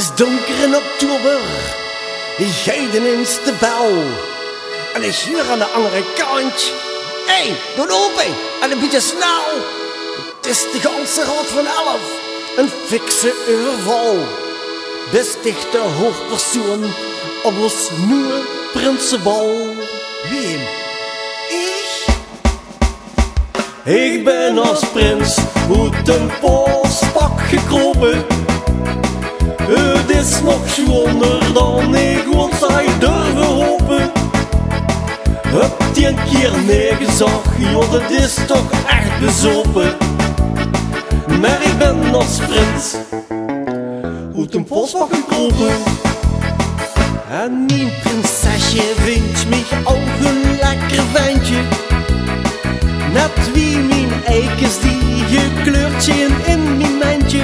is donker in oktober, geiden in de bel. En ik hier aan de andere kant. Hé, doe open en een beetje snel. Het is de ganse raad van 11, een fikse overval. Besticht de hoofdpersoon op ons nieuwe prinsenbal. Wie? Ik ben als prins uit een polspak gekropen. Het is nog schoner dan ik wat zij durven hopen. Heb die een keer neergezag, joh, dat is toch echt bezopen. Maar ik ben als prins uit een polspak gekropen. En mijn prinsesje vindt mij ook een lekker ventje. Net wie mijn eikens die gekleurd zijn in mijn mandje.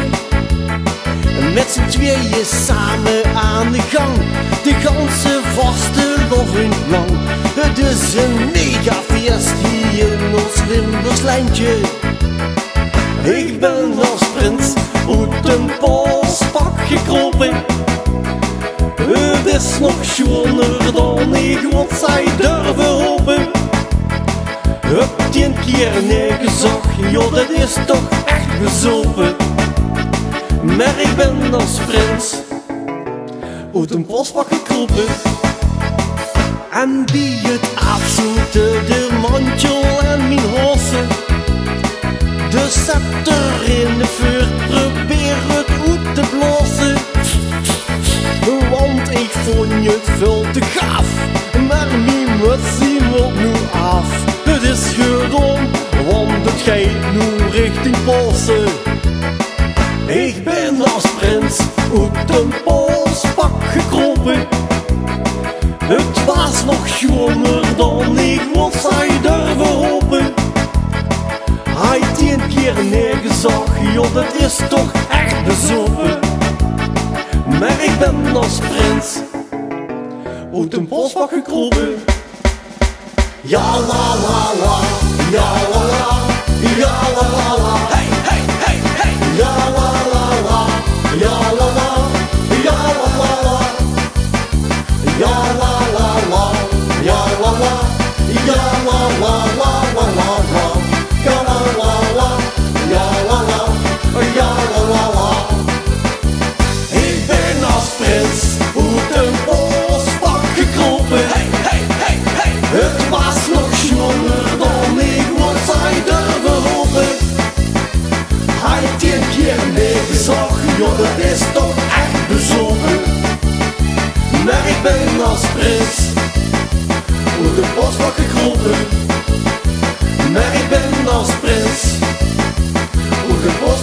Met z'n tweeën samen aan de gang, de ganse vaste loving lang. Het is een mega feest hier in ons Limburgslandje. Ik ben als prins uit een polspak gekropen. Het is nog schoner dan ik wat zij durven hopen. Heb die een keer neergezag, joh, dat is toch echt bezopen. Maar ik ben als prins uit een polspak gekropen. En die het afzoete, de mandjel en mijn hossen. De scepter in de vuur, probeer het uit te blazen. Want ik vond het veel te gaaf, maar mijn muts die moet nu af. Het is gedaan, want het gaat nu richting Polsen. Ik ben als prins uit een polspak gekropen. Het was nog schoner dan ik wat zij durven hopen. Hij die een keer neergezag, joh, dat is toch echt bezopen. Maar ik ben als prins uit een polspak gekropen. Ja la la la, ja la la, ja la la la, hey hey hey hey, ja la la la, ja la la, ja la la la, ja la la la, ja la la, ja la la la la la la, ja la la la, ja la la, ja la la la. Ik ben als prins uit een polspak gekropen. Hey hey hey hey, het was nog schoner dan ik wat zij durven hopen. Hij die een keer neergezag, joh, dat is toch echt bezopen. Maar ik ben als prins uit een polspak gekropen. Maar ik ben als prins uit een polspak